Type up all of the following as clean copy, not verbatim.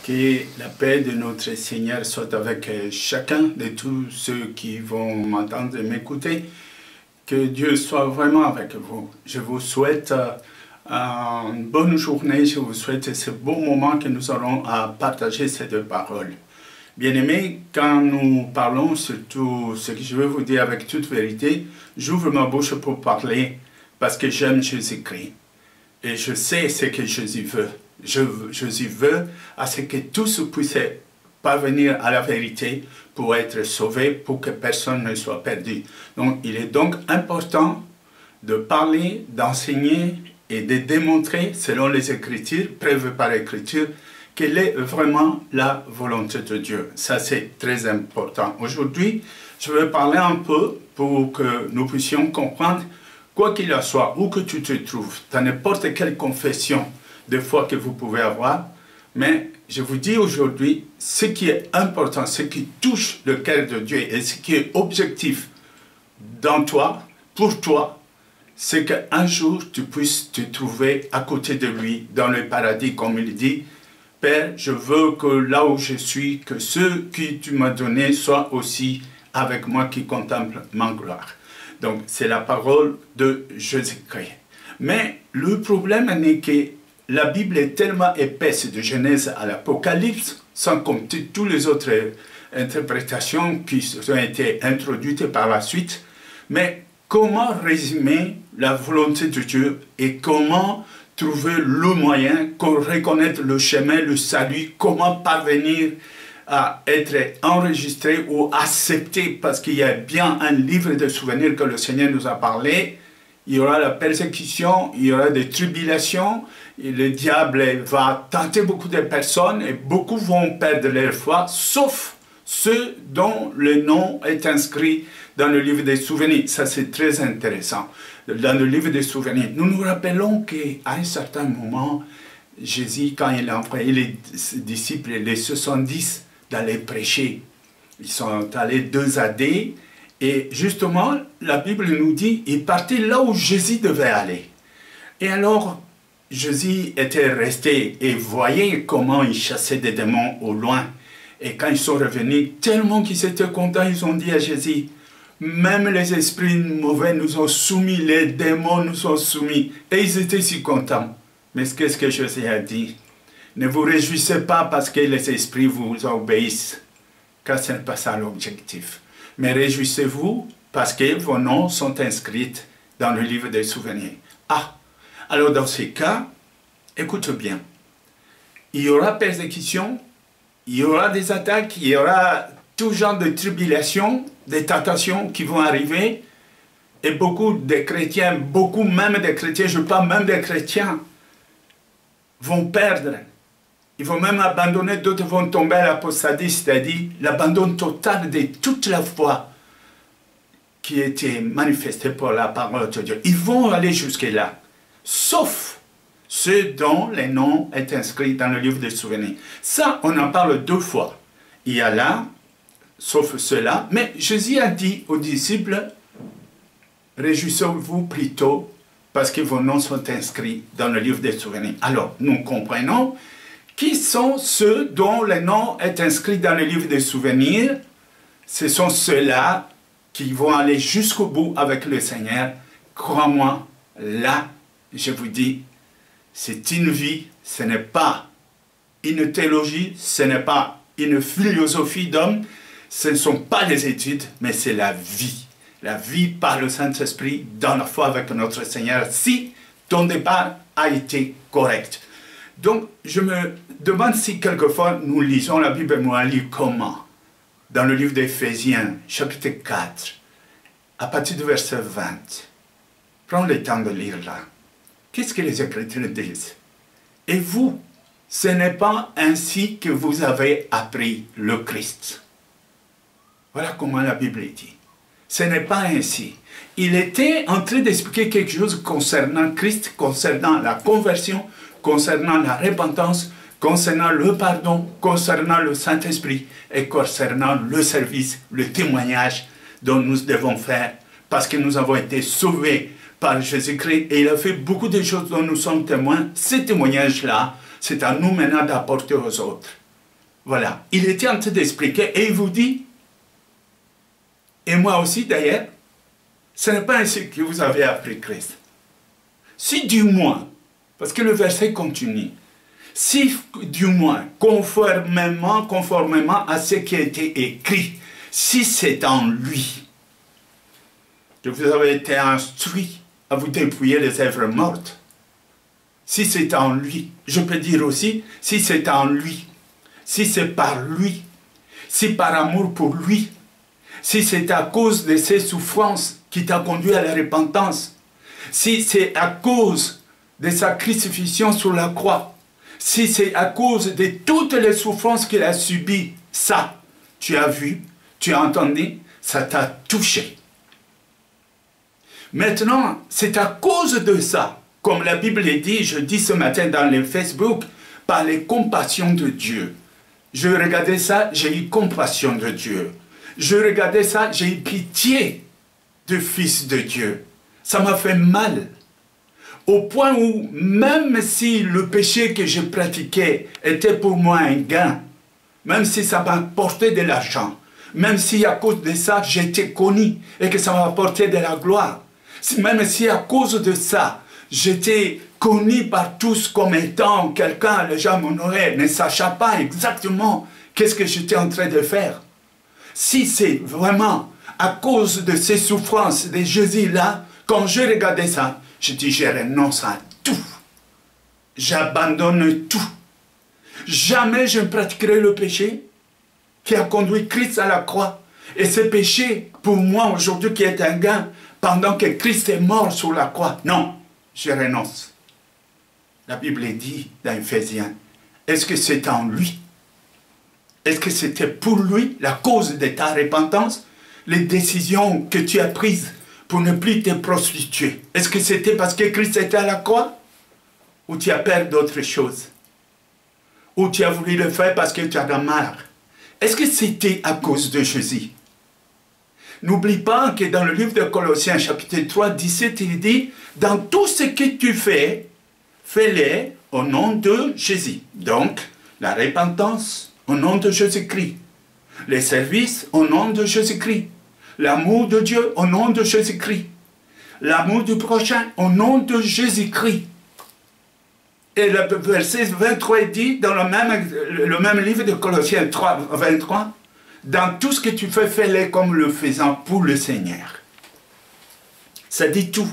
Que la paix de notre Seigneur soit avec chacun de tous ceux qui vont m'entendre et m'écouter. Que Dieu soit vraiment avec vous. Je vous souhaite une bonne journée. Je vous souhaite ce beau moment que nous aurons à partager ces deux paroles. Bien-aimés, quand nous parlons, surtout ce que je veux vous dire avec toute vérité, j'ouvre ma bouche pour parler parce que j'aime Jésus-Christ. Et je sais ce que Jésus veut. Jésus veut à ce que tous puissent parvenir à la vérité pour être sauvés, pour que personne ne soit perdu. Donc, il est donc important de parler, d'enseigner et de démontrer, selon les Écritures, preuve par Écriture, quelle est vraiment la volonté de Dieu. Ça, c'est très important. Aujourd'hui, je vais parler un peu pour que nous puissions comprendre, quoi qu'il en soit, où que tu te trouves, dans n'importe quelle confession de foi que vous pouvez avoir, mais je vous dis aujourd'hui, ce qui est important, ce qui touche le cœur de Dieu et ce qui est objectif dans toi, pour toi, c'est qu'un jour tu puisses te trouver à côté de lui, dans le paradis, comme il dit, Père, je veux que là où je suis, que ceux que tu m'as donnés soient aussi avec moi qui contemplent ma gloire. Donc, c'est la parole de Jésus-Christ. Mais le problème n'est que la Bible est tellement épaisse de Genèse à l'Apocalypse, sans compter toutes les autres interprétations qui ont été introduites par la suite. Mais comment résumer la volonté de Dieu et comment trouver le moyen, reconnaître le chemin, le salut, comment parvenir à être enregistré ou accepté, parce qu'il y a bien un livre de souvenirs que le Seigneur nous a parlé. Il y aura la persécution, il y aura des tribulations, et le diable va tenter beaucoup de personnes et beaucoup vont perdre leur foi, sauf ceux dont le nom est inscrit dans le livre des souvenirs. Ça, c'est très intéressant. Dans le livre des souvenirs, nous nous rappelons qu'à un certain moment, Jésus, quand il a envoyé les disciples, les 70, d'aller prêcher, ils sont allés 2 à 2, et justement, la Bible nous dit, ils partaient là où Jésus devait aller. Et alors, Jésus était resté et voyait comment il chassait des démons au loin. Et quand ils sont revenus, tellement qu'ils étaient contents, ils ont dit à Jésus, même les esprits mauvais nous ont soumis, les démons nous ont soumis. Et ils étaient si contents. Mais qu'est-ce que Jésus a dit? Ne vous réjouissez pas parce que les esprits vous obéissent, car ce n'est pas ça l'objectif. Mais réjouissez-vous parce que vos noms sont inscrits dans le livre des souvenirs. Ah, alors dans ces cas, écoute bien, il y aura persécution, il y aura des attaques, il y aura tout genre de tribulations, des tentations qui vont arriver, et beaucoup de chrétiens, beaucoup même des chrétiens, je parle même des chrétiens, vont perdre. Ils vont même abandonner, d'autres vont tomber à l'apostasie, c'est-à-dire l'abandon total de toute la foi qui était manifestée par la parole de Dieu. Ils vont aller jusque-là, sauf ceux dont les noms sont inscrits dans le livre des souvenirs. Ça, on en parle 2 fois. Il y a là, sauf ceux-là, mais Jésus a dit aux disciples, réjouissez-vous plutôt parce que vos noms sont inscrits dans le livre des souvenirs. Alors, nous comprenons qui sont ceux dont le nom est inscrit dans le livre des souvenirs. Ce sont ceux-là qui vont aller jusqu'au bout avec le Seigneur. Crois-moi, là, je vous dis, c'est une vie, ce n'est pas une théologie, ce n'est pas une philosophie d'homme, ce ne sont pas les études, mais c'est la vie. La vie par le Saint-Esprit dans la foi avec notre Seigneur, si ton départ a été correct. Donc, je me demande si quelquefois nous lisons la Bible, mais on la lit comment? Dans le livre d'Éphésiens, chapitre 4, à partir du verset 20. Prends le temps de lire là. Qu'est-ce que les Écritures disent? Et vous, ce n'est pas ainsi que vous avez appris le Christ. Voilà comment la Bible dit. Ce n'est pas ainsi. Il était en train d'expliquer quelque chose concernant Christ, concernant la conversion, concernant la repentance, concernant le pardon, concernant le Saint-Esprit et concernant le service, le témoignage dont nous devons faire parce que nous avons été sauvés par Jésus-Christ et il a fait beaucoup de choses dont nous sommes témoins. Ce témoignage-là, c'est à nous maintenant d'apporter aux autres. Voilà, il était en train d'expliquer et il vous dit, et moi aussi d'ailleurs, ce n'est pas ainsi que vous avez appris Christ. Si du moins, parce que le verset continue, si du moins, conformément à ce qui a été écrit, si c'est en lui que vous avez été instruit à vous dépouiller les œuvres mortes, si c'est en lui, je peux dire aussi, si c'est en lui, si c'est par lui, si par amour pour lui, si c'est à cause de ses souffrances qui t'a conduit à la repentance, si c'est à cause de sa crucifixion sur la croix, si c'est à cause de toutes les souffrances qu'il a subies, ça, tu as vu, tu as entendu, ça t'a touché. Maintenant, c'est à cause de ça, comme la Bible dit, je dis ce matin dans le Facebook, par les compassions de Dieu. Je regardais ça, j'ai eu compassion de Dieu. Je regardais ça, j'ai eu pitié du Fils de Dieu. Ça m'a fait mal. Au point où, même si le péché que je pratiquais était pour moi un gain, même si ça m'apportait de l'argent, même si à cause de ça, j'étais connu et que ça m'apportait de la gloire, même si à cause de ça, j'étais connu par tous comme étant quelqu'un, les gens m'honoraient, ne sachant pas exactement qu'est-ce que j'étais en train de faire. Si c'est vraiment à cause de ces souffrances de Jésus-là, quand je regardais ça, je dis, je renonce à tout. J'abandonne tout. Jamais je ne pratiquerai le péché qui a conduit Christ à la croix. Et ce péché, pour moi aujourd'hui, qui est un gain, pendant que Christ est mort sur la croix, non, je renonce. La Bible dit dans Éphésiens, est-ce que c'est en lui? Est-ce que c'était pour lui la cause de ta repentance? Les décisions que tu as prises pour ne plus te prostituer. Est-ce que c'était parce que Christ était à la croix? Ou tu as peur d'autre chose? Ou tu as voulu le faire parce que tu en as marre? Est-ce que c'était à cause de Jésus? N'oublie pas que dans le livre de Colossiens, chapitre 3, 17, il dit, dans tout ce que tu fais, fais-le au nom de Jésus. Donc, la repentance au nom de Jésus-Christ. Les services au nom de Jésus-Christ. L'amour de Dieu au nom de Jésus-Christ. L'amour du prochain au nom de Jésus-Christ. Et le verset 23 dit dans le même livre de Colossiens 3, 23, dans tout ce que tu fais, fais-le comme le faisant pour le Seigneur. Ça dit tout.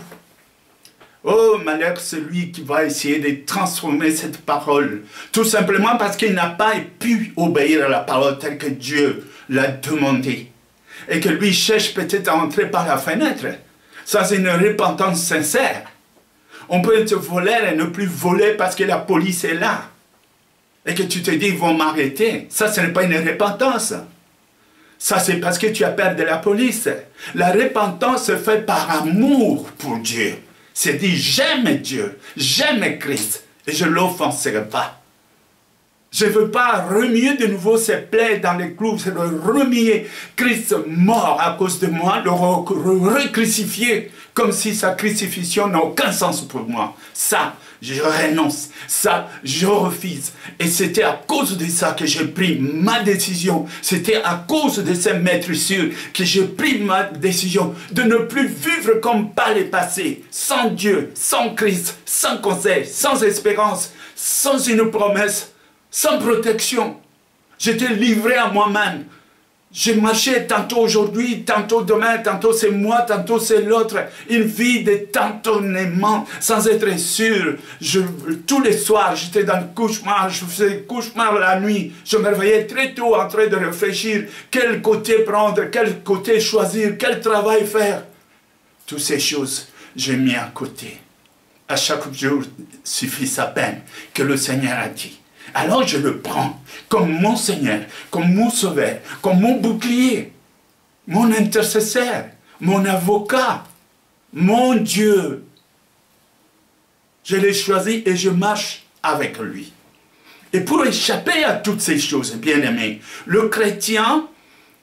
Oh, malheur celui qui va essayer de transformer cette parole, tout simplement parce qu'il n'a pas pu obéir à la parole telle que Dieu l'a demandé. Et que lui cherche peut-être à entrer par la fenêtre. Ça, c'est une repentance sincère. On peut te voler et ne plus voler parce que la police est là. Et que tu te dis, ils vont m'arrêter. Ça, ce n'est pas une repentance. Ça, c'est parce que tu as peur de la police. La repentance se fait par amour pour Dieu. C'est dit, j'aime Dieu, j'aime Christ, et je ne l'offenserai pas. Je ne veux pas remuer de nouveau ses plaies dans les clous, c'est de remuer Christ mort à cause de moi, le recrucifier comme si sa crucifixion n'a aucun sens pour moi. Ça, je renonce. Ça, je refuse. Et c'était à cause de ça que j'ai pris ma décision. C'était à cause de ces maîtresses que j'ai pris ma décision de ne plus vivre comme par le passé, sans Dieu, sans Christ, sans conseil, sans espérance, sans une promesse, sans protection. J'étais livré à moi-même. Je marchais tantôt aujourd'hui, tantôt demain, tantôt c'est moi, tantôt c'est l'autre. Une vie de tâtonnement, sans être sûr. Tous les soirs, j'étais dans le cauchemar, je faisais cauchemar la nuit. Je me réveillais très tôt en train de réfléchir quel côté prendre, quel côté choisir, quel travail faire. Toutes ces choses, j'ai mis à côté. À chaque jour suffit sa peine, que le Seigneur a dit. Alors je le prends comme mon Seigneur, comme mon Sauveur, comme mon bouclier, mon intercesseur, mon avocat, mon Dieu. Je l'ai choisi et je marche avec lui. Et pour échapper à toutes ces choses, bien-aimés, le chrétien,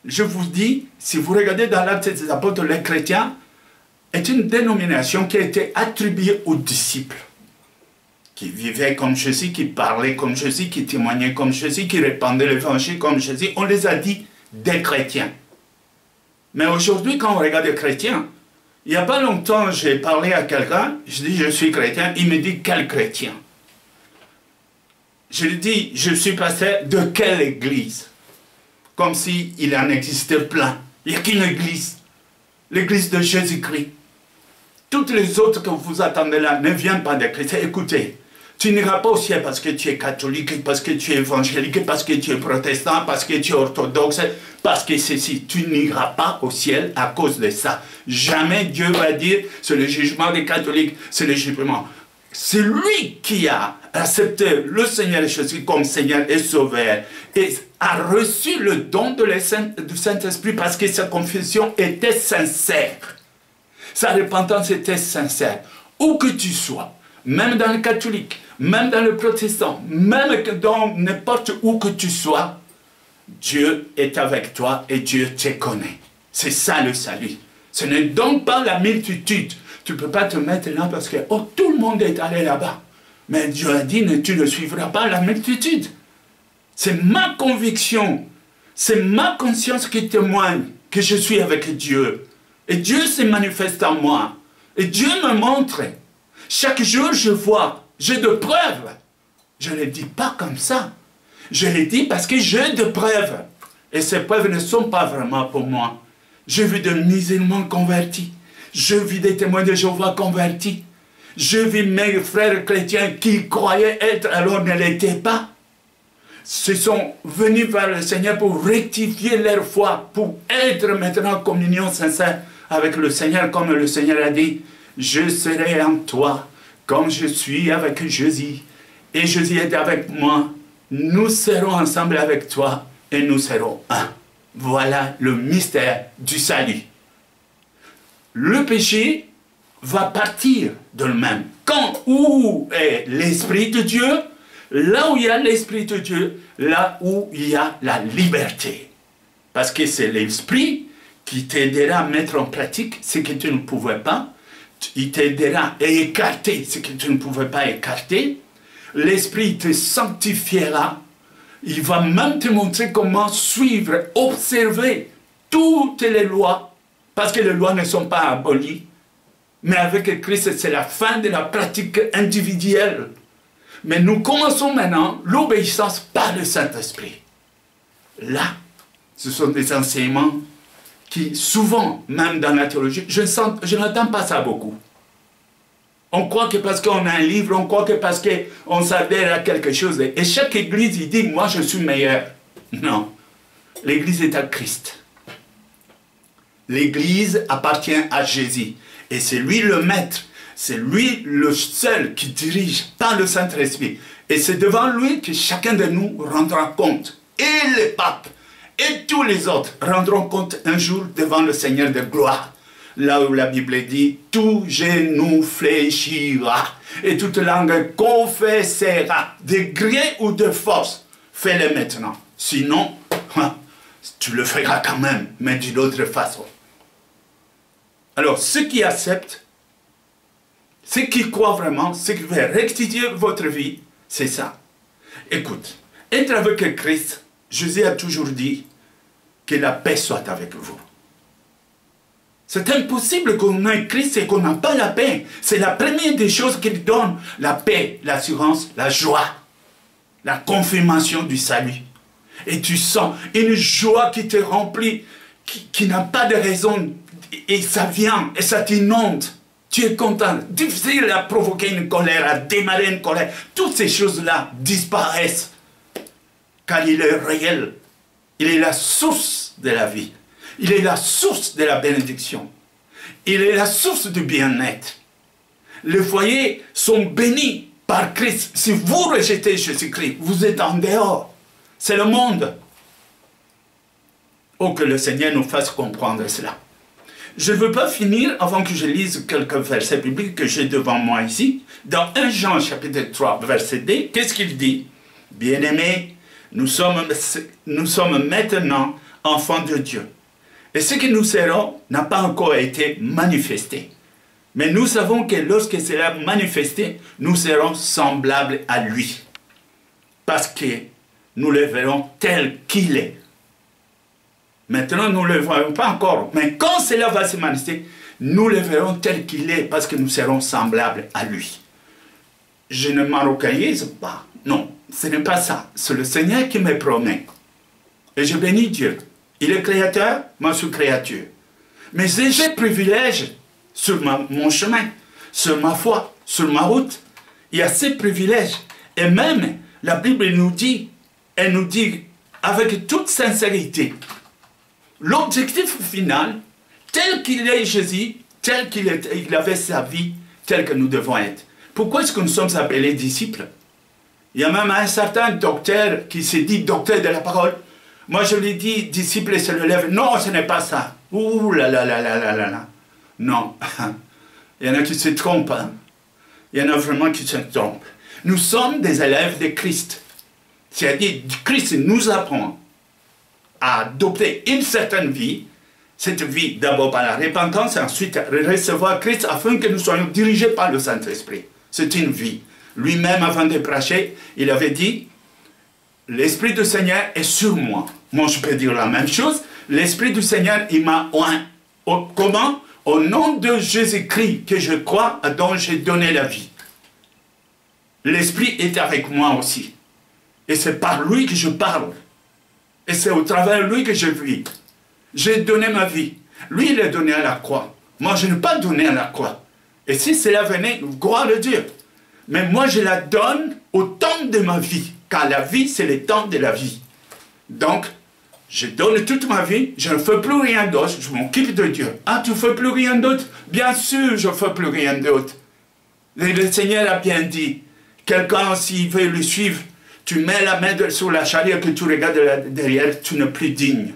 je vous dis, si vous regardez dans l'Acte des Apôtres, le chrétien est une dénomination qui a été attribuée aux disciples, qui vivaient comme Jésus, qui parlaient comme Jésus, qui témoignaient comme Jésus, qui répandaient l'évangile comme Jésus. On les a dit des chrétiens. Mais aujourd'hui, quand on regarde les chrétiens, il n'y a pas longtemps, j'ai parlé à quelqu'un, je dis je suis chrétien, il me dit quel chrétien? Je lui dis je suis pasteur de quelle église? Comme s'il en existait plein. Il n'y a qu'une église, l'église de Jésus-Christ. Toutes les autres que vous attendez là ne viennent pas des chrétiens. Écoutez, tu n'iras pas au ciel parce que tu es catholique, parce que tu es évangélique, parce que tu es protestant, parce que tu es orthodoxe, parce que ceci. Tu n'iras pas au ciel à cause de ça. Jamais Dieu va dire, c'est le jugement des catholiques, c'est le jugement. C'est lui qui a accepté le Seigneur Jésus comme Seigneur et Sauveur et a reçu le don du Saint-Esprit parce que sa confession était sincère. Sa repentance était sincère. Où que tu sois, même dans le catholique, même dans le protestant, même dans n'importe où que tu sois, Dieu est avec toi et Dieu te connaît. C'est ça le salut. Ce n'est donc pas la multitude. Tu ne peux pas te mettre là parce que oh, tout le monde est allé là-bas. Mais Dieu a dit, tu ne suivras pas la multitude. C'est ma conviction, c'est ma conscience qui témoigne que je suis avec Dieu. Et Dieu se manifeste en moi. Et Dieu me montre. Chaque jour, je vois, j'ai de preuves. Je ne le dis pas comme ça. Je le dis parce que j'ai de preuves. Et ces preuves ne sont pas vraiment pour moi. J'ai vu des musulmans convertis. Je vis des témoins de Jéhovah convertis. Je vis mes frères chrétiens qui croyaient être alors ne l'étaient pas. Se sont venus vers le Seigneur pour rectifier leur foi, pour être maintenant en communion sincère avec le Seigneur, comme le Seigneur a dit, je serai en toi, comme je suis avec Jésus, et Jésus est avec moi, nous serons ensemble avec toi, et nous serons un. Voilà le mystère du salut. Le péché va partir de lui-même. Quand, où est l'Esprit de Dieu? Là où il y a l'Esprit de Dieu, là où il y a la liberté. Parce que c'est l'Esprit qui t'aidera à mettre en pratique ce que tu ne pouvais pas. Il t'aidera à écarter ce que tu ne pouvais pas écarter. L'Esprit te sanctifiera. Il va même te montrer comment suivre, observer toutes les lois. Parce que les lois ne sont pas abolies. Mais avec Christ, c'est la fin de la pratique individuelle. Mais nous commençons maintenant l'obéissance par le Saint-Esprit. Là, ce sont des enseignements qui, souvent, même dans la théologie, je n'entends pas ça beaucoup. On croit que parce qu'on a un livre, on croit que parce qu'on s'adhère à quelque chose. Et chaque église, il dit, moi je suis meilleur. Non, l'église est à Christ. L'église appartient à Jésus. Et c'est lui le maître. C'est lui le seul qui dirige par le Saint-Esprit. Et c'est devant lui que chacun de nous rendra compte. Et le pape et tous les autres rendront compte un jour devant le Seigneur de gloire. Là où la Bible dit, tout genou fléchira et toute langue confessera, de gré ou de force. Fais-le maintenant. Sinon, tu le feras quand même, mais d'une autre façon. Alors, ceux qui acceptent, ceux qui croient vraiment, ceux qui veulent rectifier votre vie, c'est ça. Écoute, être avec Christ, Jésus a toujours dit que la paix soit avec vous. C'est impossible qu'on ait Christ et qu'on n'a pas la paix. C'est la première des choses qu'il donne, la paix, l'assurance, la joie, la confirmation du salut. Et tu sens une joie qui te remplit, qui n'a pas de raison, et ça vient, et ça t'inonde. Tu es content. Difficile à provoquer une colère, à démarrer une colère. Toutes ces choses-là disparaissent. Car il est réel. Il est la source de la vie. Il est la source de la bénédiction. Il est la source du bien-être. Les foyers sont bénis par Christ. Si vous rejetez Jésus-Christ, vous êtes en dehors. C'est le monde. Oh, que le Seigneur nous fasse comprendre cela. Je ne veux pas finir avant que je lise quelques versets bibliques que j'ai devant moi ici. Dans 1 Jean chapitre 3, verset 2, qu'est-ce qu'il dit? Bien-aimés, nous sommes maintenant enfants de Dieu. Et ce que nous serons n'a pas encore été manifesté. Mais nous savons que lorsque cela manifesté, nous serons semblables à lui. Parce que nous le verrons tel qu'il est. Maintenant, nous ne le voyons pas encore. Mais quand cela va se manifester, nous le verrons tel qu'il est parce que nous serons semblables à lui. Je ne marocainise pas. Non, ce n'est pas ça. C'est le Seigneur qui me promet. Et je bénis Dieu. Il est créateur, moi je suis créature. Mais j'ai des privilèges sur mon chemin, sur ma foi, sur ma route. Il y a ces privilèges. Et même, la Bible nous dit, elle nous dit avec toute sincérité, l'objectif final, tel qu'il est Jésus, tel qu'il avait sa vie, tel que nous devons être. Pourquoi est-ce que nous sommes appelés disciples? Il y a même un certain docteur qui s'est dit docteur de la parole. Moi je lui dis disciple et se le lève. Non, ce n'est pas ça. Ouh là là là là là là là. Non. Il y en a qui se trompent. Hein? Il y en a vraiment qui se trompent. Nous sommes des élèves de Christ. C'est-à-dire, Christ nous apprend à adopter une certaine vie. Cette vie, d'abord par la repentance, et ensuite recevoir Christ afin que nous soyons dirigés par le Saint-Esprit. C'est une vie. Lui-même, avant de prêcher, il avait dit, l'Esprit du Seigneur est sur moi. Moi, je peux dire la même chose. L'Esprit du Seigneur, il m'a oint. Comment? Au nom de Jésus-Christ, que je crois, dont j'ai donné la vie. L'Esprit est avec moi aussi. Et c'est par lui que je parle. Et c'est au travers de lui que je vis. J'ai donné ma vie. Lui, il l'a donné à la croix. Moi, je n'ai pas donné à la croix. Et si cela venait, gloire à Dieu. Mais moi, je la donne au temps de ma vie. Car la vie, c'est le temps de la vie. Donc, je donne toute ma vie, je ne fais plus rien d'autre, je m'occupe de Dieu. Ah, tu ne fais plus rien d'autre? Bien sûr, je ne fais plus rien d'autre. Le Seigneur a bien dit, quelqu'un, s'il veut le suivre, tu mets la main sur la charrière que tu regardes derrière, tu n'es plus digne.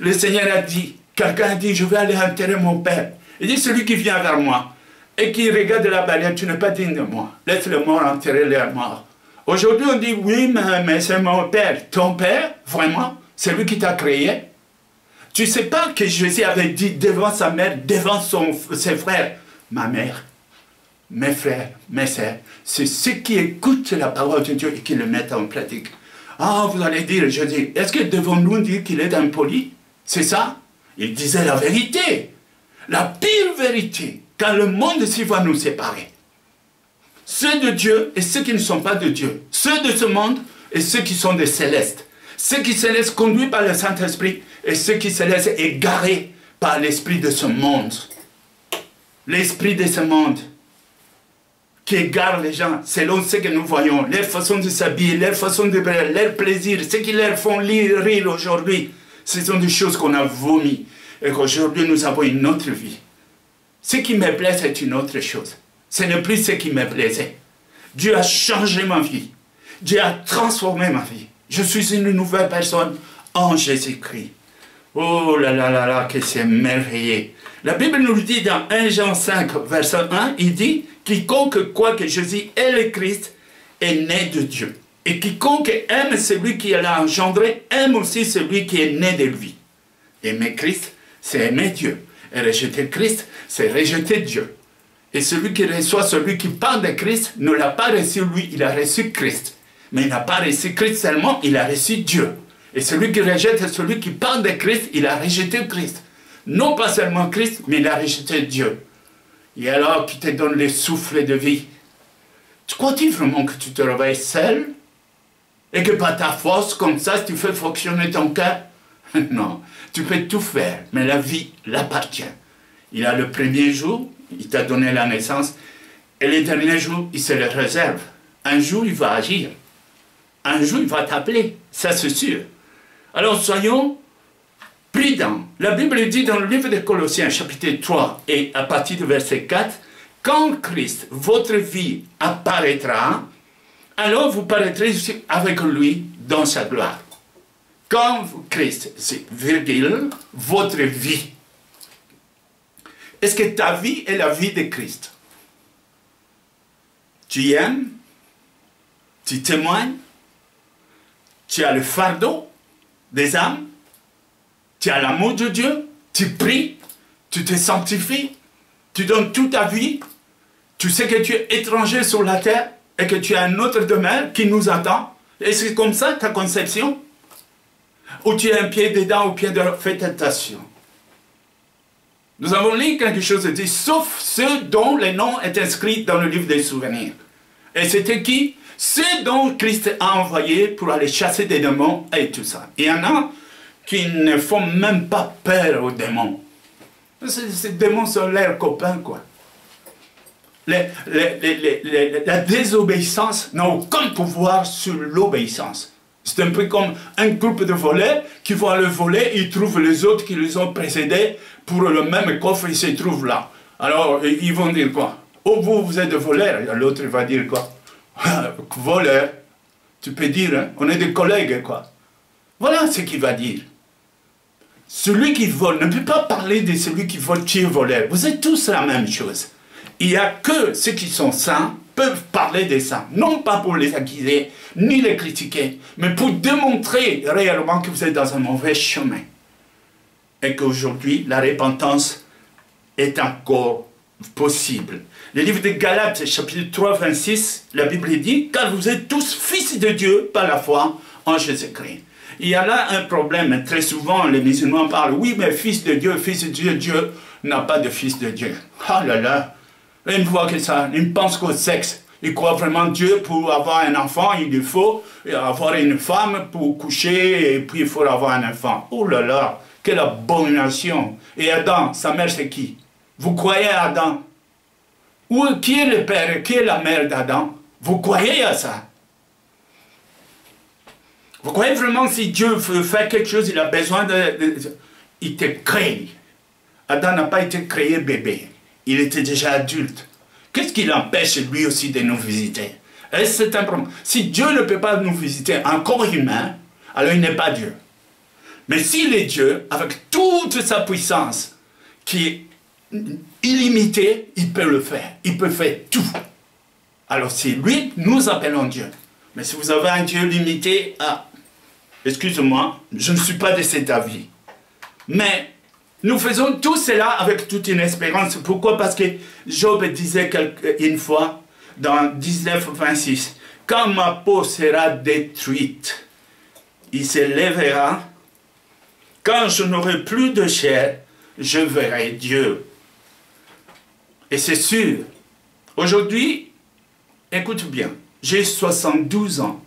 Le Seigneur a dit, quelqu'un a dit, je vais aller enterrer mon père. Il dit, celui qui vient vers moi et qui regarde la barrière, tu n'es pas digne de moi. Laisse le mort enterrer les morts. Aujourd'hui, on dit, oui, mais c'est mon père. Ton père, vraiment, c'est lui qui t'a créé. Tu ne sais pas que Jésus avait dit devant sa mère, devant ses frères, ma mère, mes frères, mes sœurs, c'est ceux qui écoutent la parole de Dieu et qui le mettent en pratique. Ah, vous allez dire, je dis, est-ce que devons-nous dire qu'il est impoli? C'est ça? Il disait la vérité. La pire vérité, quand le monde ici va nous séparer. Ceux de Dieu et ceux qui ne sont pas de Dieu. Ceux de ce monde et ceux qui sont des célestes. Ceux qui se laissent conduire par le Saint-Esprit et ceux qui se laissent égarer par l'esprit de ce monde. L'esprit de ce monde qui égare les gens selon ce que nous voyons, leur façon de s'habiller, leur façon de briller, leur plaisir, ce qui leur font rire aujourd'hui. Ce sont des choses qu'on a vomies et qu'aujourd'hui nous avons une autre vie. Ce qui me plaît, c'est une autre chose. Ce n'est plus ce qui me plaisait. Dieu a changé ma vie. Dieu a transformé ma vie. Je suis une nouvelle personne en Jésus-Christ. Oh là là là là, que c'est merveilleux. La Bible nous le dit dans 1 Jean 5, verset 1, il dit « Quiconque croit que Jésus est le Christ est né de Dieu. Et quiconque aime celui qui l'a engendré, aime aussi celui qui est né de lui. » Aimer Christ, c'est aimer Dieu. Et rejeter Christ, c'est rejeter Dieu. Et celui qui reçoit, celui qui parle de Christ, ne l'a pas reçu lui, il a reçu Christ. Mais il n'a pas reçu Christ seulement, il a reçu Dieu. Et celui qui rejette, celui qui parle de Christ, il a rejeté Christ. Non pas seulement Christ, mais il a rejeté Dieu. Et alors, qui te donne le souffle de vie. Tu crois-tu vraiment que tu te réveilles seul? Et que par ta force, comme ça, tu fais fonctionner ton cœur? Non, tu peux tout faire, mais la vie l'appartient. Il a le premier jour, il t'a donné la naissance, et les derniers jours, il se le réserve. Un jour, il va agir. Un jour, il va t'appeler, ça c'est sûr. Alors, soyons prudents. La Bible dit dans le livre de Colossiens, chapitre 3, et à partir du verset 4, « Quand Christ, votre vie, apparaîtra, alors vous paraîtrez aussi avec lui dans sa gloire. » Quand Christ, c'est virgule, votre vie. Est-ce que ta vie est la vie de Christ? Tu aimes? Tu témoignes? Tu as le fardeau des âmes? Tu as l'amour de Dieu? Tu pries? Tu te sanctifies? Tu donnes toute ta vie. Tu sais que tu es étranger sur la terre et que tu as un autre demeure qui nous attend. Et c'est comme ça ta conception? Ou tu as un pied dedans au pied dehors? Fais attention. Nous avons lu quelque chose de dit, sauf ceux dont les noms est inscrit dans le livre des souvenirs. Et c'était qui? Ceux dont Christ a envoyé pour aller chasser des démons et tout ça. Il y en a qui ne font même pas peur aux démons. Ces démons sont leurs copains, quoi. La désobéissance n'a aucun pouvoir sur l'obéissance. C'est un peu comme un groupe de voleurs qui vont aller voler, ils trouvent les autres qui les ont précédés pour le même coffre, ils se trouvent là. Alors, ils vont dire quoi? Oh, vous êtes des voleurs. L'autre va dire quoi? Voleur. Tu peux dire, hein? On est des collègues, quoi. Voilà ce qu'il va dire. Celui qui vole ne peut pas parler de celui qui vole, qui est voleur. Vous êtes tous la même chose. Il n'y a que ceux qui sont saints peuvent parler de ça. Non pas pour les accuser, ni les critiquer, mais pour démontrer réellement que vous êtes dans un mauvais chemin. Et qu'aujourd'hui, la repentance est encore possible. Le livre de Galates, chapitre 3, 26, la Bible dit « Car vous êtes tous fils de Dieu par la foi en Jésus-Christ ». Il y a là un problème. Très souvent, les musulmans parlent « Oui, mais fils de Dieu, Dieu n'a pas de fils de Dieu. » Ah là là, ils ne voient que ça, ils ne pensent qu'au sexe. Ils croient vraiment Dieu pour avoir un enfant, il faut avoir une femme pour coucher et puis il faut avoir un enfant. Oh là là, quelle abomination. Et Adam, sa mère c'est qui? Vous croyez à Adam? Ou qui est le père, qui est la mère d'Adam? Vous croyez à ça? Vous croyez vraiment si Dieu veut faire quelque chose, il a besoin il te crée. Adam n'a pas été créé bébé. Il était déjà adulte. Qu'est-ce qui l'empêche lui aussi de nous visiter? C'est un problème. Si Dieu ne peut pas nous visiter en corps humain, alors il n'est pas Dieu. Mais s'il est Dieu, avec toute sa puissance, qui est illimitée, il peut le faire. Il peut faire tout. Alors c'est lui, nous appelons Dieu. Mais si vous avez un Dieu limité, excusez-moi, je ne suis pas de cet avis. Mais nous faisons tout cela avec toute une espérance. Pourquoi? Parce que Job disait une fois, dans 19, 26, « Quand ma peau sera détruite, il se lèvera. Quand je n'aurai plus de chair, je verrai Dieu. » Et c'est sûr. Aujourd'hui, écoute bien, j'ai 72 ans.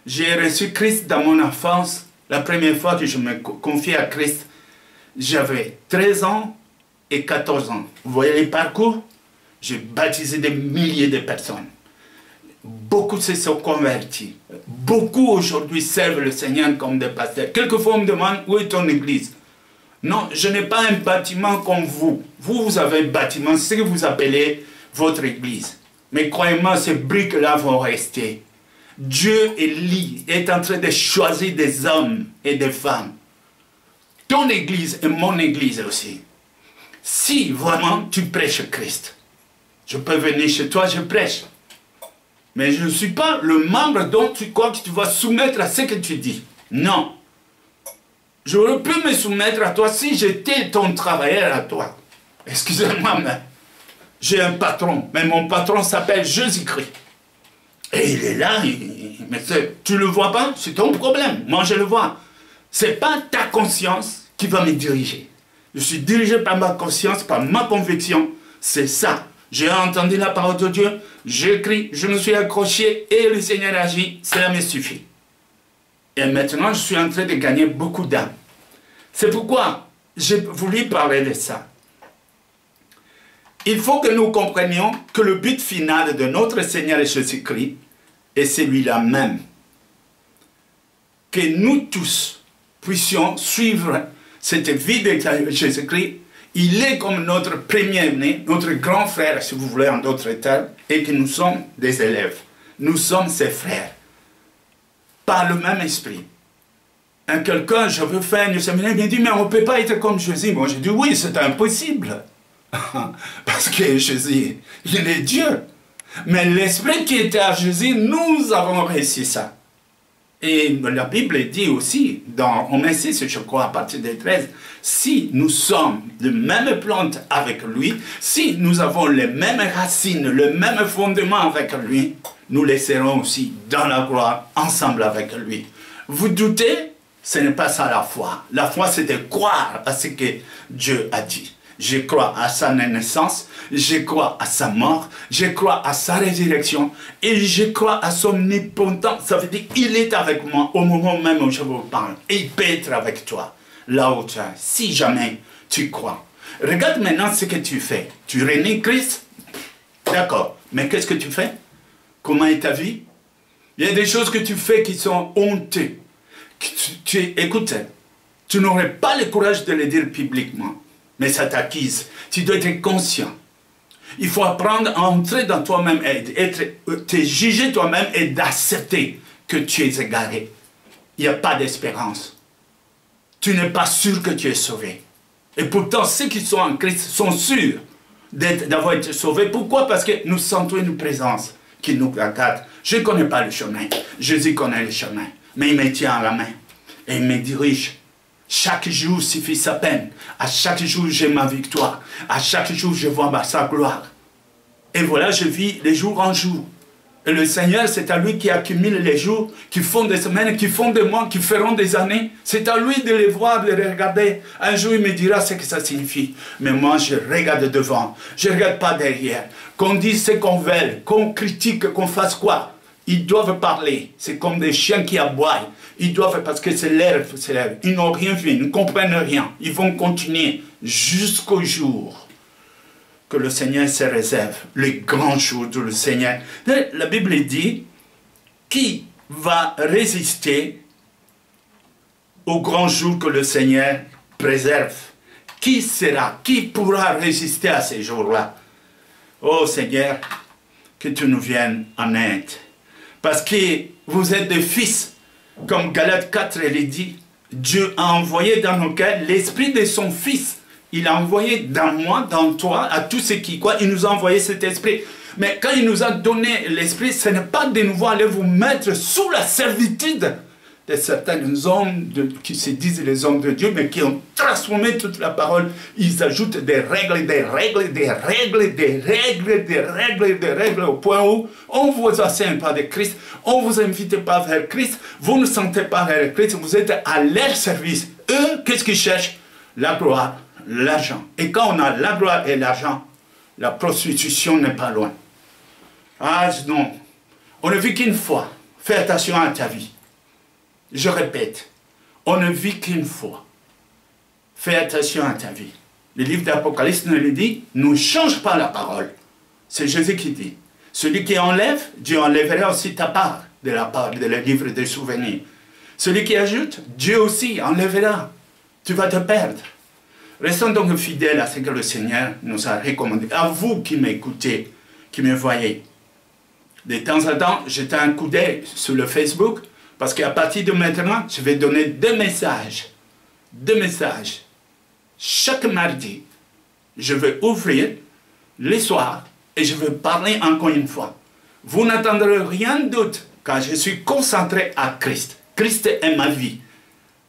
J'ai reçu Christ dans mon enfance. La première fois que je me confiais à Christ, j'avais 13 ans et 14 ans. Vous voyez les parcours? J'ai baptisé des milliers de personnes. Beaucoup se sont convertis. Beaucoup aujourd'hui servent le Seigneur comme des pasteurs. Quelquefois on me demande où est ton église? Non, je n'ai pas un bâtiment comme vous. Vous avez un bâtiment, c'est ce que vous appelez votre église. Mais croyez-moi, ces briques-là vont rester. Dieu est en train de choisir des hommes et des femmes. Ton église et mon église aussi. Si vraiment tu prêches Christ, je peux venir chez toi, je prêche. Mais je ne suis pas le membre dont tu crois que tu vas soumettre à ce que tu dis. Non. J'aurais pu me soumettre à toi si j'étais ton travailleur à toi. Excusez-moi, mais j'ai un patron. Mais mon patron s'appelle Jésus-Christ. Et il est là, mais tu ne le vois pas, c'est ton problème. Moi, je le vois. Ce n'est pas ta conscience qui va me diriger. Je suis dirigé par ma conscience, par ma conviction. C'est ça. J'ai entendu la parole de Dieu, j'écris, je me suis accroché et le Seigneur agit, cela me suffit. Et maintenant, je suis en train de gagner beaucoup d'âmes. C'est pourquoi j'ai voulu parler de ça. Il faut que nous comprenions que le but final de notre Seigneur Jésus-Christ est celui-là même. Que nous tous puissions suivre cette vie de Jésus-Christ. Il est comme notre premier-né, notre grand frère, si vous voulez, en d'autres termes, et que nous sommes des élèves. Nous sommes ses frères. Par le même esprit. Quelqu'un, je veux faire une séminaire, il me dit, mais on ne peut pas être comme Jésus. Moi, j'ai dit, oui, c'est impossible. Parce que Jésus, il est Dieu. Mais l'esprit qui était à Jésus, nous avons réussi ça. Et la Bible dit aussi, dans Romains 6, je crois, à partir des 13, si nous sommes de même plante avec lui, si nous avons les mêmes racines, le même fondement avec lui, nous les serons aussi dans la gloire, ensemble avec lui. Vous doutez? Ce n'est pas ça la foi. La foi, c'est de croire à ce que Dieu a dit. Je crois à sa naissance, je crois à sa mort, je crois à sa résurrection et je crois à son omnipotence. Ça veut dire qu'il est avec moi au moment même où je vous parle. Et il peut être avec toi là où tu es, si jamais tu crois. Regarde maintenant ce que tu fais. Tu réunis Christ, d'accord, mais qu'est-ce que tu fais? Comment est ta vie? Il y a des choses que tu fais qui sont honteuses. Écoute, tu n'aurais pas le courage de le dire publiquement. Mais ça t'acquise. Tu dois être conscient. Il faut apprendre à entrer dans toi-même, te juger toi-même et d'accepter que tu es égaré. Il n'y a pas d'espérance. Tu n'es pas sûr que tu es sauvé. Et pourtant, ceux qui sont en Christ sont sûrs d'avoir été sauvés. Pourquoi? Parce que nous sentons une présence qui nous regarde. Je ne connais pas le chemin. Jésus connaît le chemin. Mais il me tient à la main. Et il me dirige. Chaque jour suffit sa peine. À chaque jour, j'ai ma victoire. À chaque jour, je vois sa gloire. Et voilà, je vis les jours en jour. Et le Seigneur, c'est à lui qui accumule les jours, qui font des semaines, qui font des mois, qui feront des années. C'est à lui de les voir, de les regarder. Un jour, il me dira ce que ça signifie. Mais moi, je regarde devant. Je ne regarde pas derrière. Qu'on dise ce qu'on veut, qu'on critique, qu'on fasse quoi. Ils doivent parler. C'est comme des chiens qui aboient. Ils doivent, parce que c'est l'herbe, ils n'ont rien vu, ils ne comprennent rien. Ils vont continuer jusqu'au jour que le Seigneur se réserve, les grands jours de le Seigneur. La Bible dit, qui va résister aux grands jours que le Seigneur préserve? Qui sera, qui pourra résister à ces jours-là? Oh Seigneur, que tu nous viennes en aide. Parce que vous êtes des fils. Comme Galates 4, elle dit, Dieu a envoyé dans nos cœurs l'esprit de son Fils. Il a envoyé dans moi, dans toi, à tous ceux qui croient, il nous a envoyé cet esprit. Mais quand il nous a donné l'esprit, ce n'est pas de nouveau aller vous mettre sous la servitude de certains hommes qui se disent les hommes de Dieu, mais qui ont transformé toute la parole. Ils ajoutent des règles, des règles, des règles, des règles, des règles, des règles, au point où on ne vous enseigne pas de Christ, on ne vous invite pas vers Christ, vous ne sentez pas vers Christ, vous êtes à leur service. Eux, qu'est-ce qu'ils cherchent? La gloire, l'argent. Et quand on a la gloire et l'argent, la prostitution n'est pas loin. Ah non, on ne vit qu'une fois. Fais attention à ta vie. Je répète, on ne vit qu'une fois. Fais attention à ta vie. Le livre d'Apocalypse nous le dit, ne change pas la parole. C'est Jésus qui dit. Celui qui enlève, Dieu enlèvera aussi ta part de la part de le livre des souvenirs. Celui qui ajoute, Dieu aussi enlèvera. Tu vas te perdre. Restons donc fidèles à ce que le Seigneur nous a recommandé. À vous qui m'écoutez, qui me voyez. De temps en temps, jetez un coup d'œil sur le Facebook. Parce qu'à partir de maintenant, je vais donner deux messages. Deux messages. Chaque mardi, je vais ouvrir les soirs et je vais parler encore une fois. Vous n'attendrez rien d'autre quand je suis concentré à Christ. Christ est ma vie.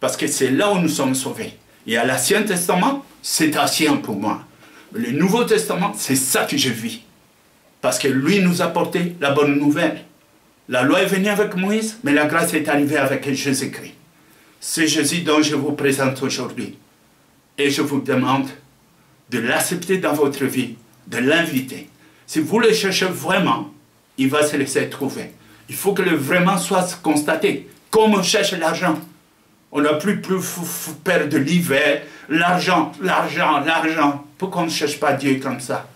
Parce que c'est là où nous sommes sauvés. Et à l'Ancien Testament, c'est ancien pour moi. Le Nouveau Testament, c'est ça que je vis. Parce que lui nous a porté la bonne nouvelle. La loi est venue avec Moïse, mais la grâce est arrivée avec Jésus-Christ. C'est Jésus dont je vous présente aujourd'hui. Et je vous demande de l'accepter dans votre vie, de l'inviter. Si vous le cherchez vraiment, il va se laisser trouver. Il faut que le vraiment soit constaté. Comme on cherche l'argent, on n'a plus peur de l'hiver, l'argent, l'argent, l'argent. Pourquoi on ne cherche pas Dieu comme ça?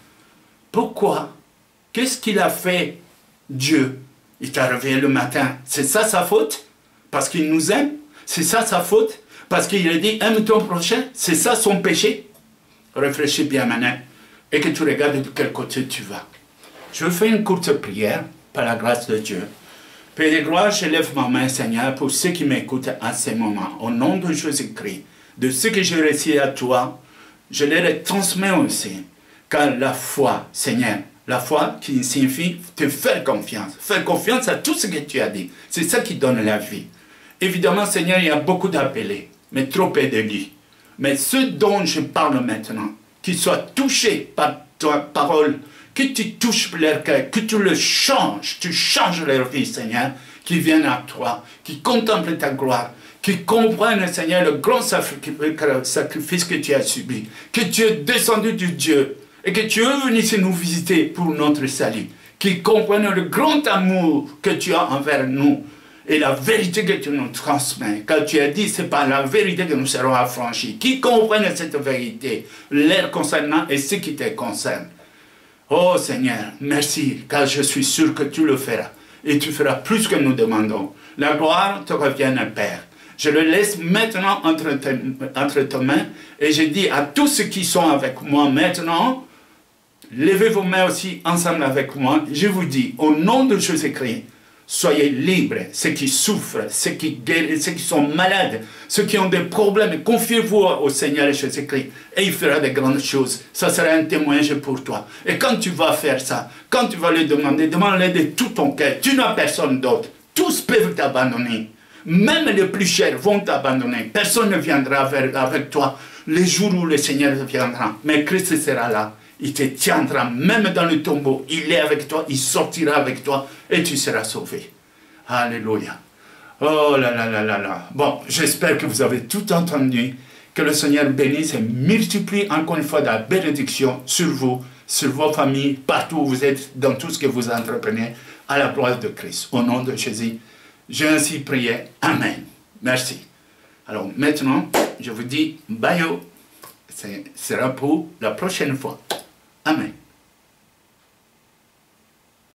Pourquoi? Qu'est-ce qu'il a fait, Dieu? Il t'a réveillé le matin. C'est ça sa faute? Parce qu'il nous aime? C'est ça sa faute? Parce qu'il a dit, aime ton prochain? C'est ça son péché? Réfléchis bien maintenant et que tu regardes de quel côté tu vas. Je fais une courte prière par la grâce de Dieu. Père de gloire, je lève ma main, Seigneur, pour ceux qui m'écoutent à ce moment. Au nom de Jésus-Christ, de ce que j'ai reçu à toi, je les transmets aussi. Car la foi, Seigneur, la foi qui signifie te faire confiance. Faire confiance à tout ce que tu as dit. C'est ça qui donne la vie. Évidemment, Seigneur, il y a beaucoup d'appelés, mais trop peu de lits. Mais ceux dont je parle maintenant, qu'ils soient touchés par ta parole, que tu touches leur cœur, que tu le changes, tu changes leur vie, Seigneur, qui viennent à toi, qui contemplent ta gloire, qui comprennent, Seigneur, le grand sacrifice que tu as subi, que tu es descendu du Dieu et que tu es venu ici nous visiter pour notre salut, qui comprennent le grand amour que tu as envers nous et la vérité que tu nous transmets. Quand tu as dit, c'est par la vérité que nous serons affranchis, qui comprennent cette vérité, leur concernant et ce qui te concerne. Oh Seigneur, merci, car je suis sûr que tu le feras. Et tu feras plus que nous demandons. La gloire te revient, Père. Je le laisse maintenant entre tes mains. Et je dis à tous ceux qui sont avec moi maintenant, levez vos mains aussi ensemble avec moi. Je vous dis, au nom de Jésus-Christ, soyez libres, ceux qui souffrent, ceux qui guérissent, ceux qui sont malades, ceux qui ont des problèmes, confiez-vous au Seigneur Jésus-Christ et il fera de grandes choses. Ça sera un témoignage pour toi. Et quand tu vas faire ça, quand tu vas lui demander, demande-le de tout ton cœur. Tu n'as personne d'autre. Tous peuvent t'abandonner. Même les plus chers vont t'abandonner. Personne ne viendra avec toi les jours où le Seigneur viendra. Mais Christ sera là. Il te tiendra même dans le tombeau. Il est avec toi, il sortira avec toi et tu seras sauvé. Alléluia. Oh là là là là là. Bon, j'espère que vous avez tout entendu. Que le Seigneur bénisse et multiplie encore une fois la bénédiction sur vous, sur vos familles, partout où vous êtes, dans tout ce que vous entreprenez, à la gloire de Christ. Au nom de Jésus, j'ai ainsi prié. Amen. Merci. Alors maintenant, je vous dis, bye. Ce sera pour la prochaine fois. Amen.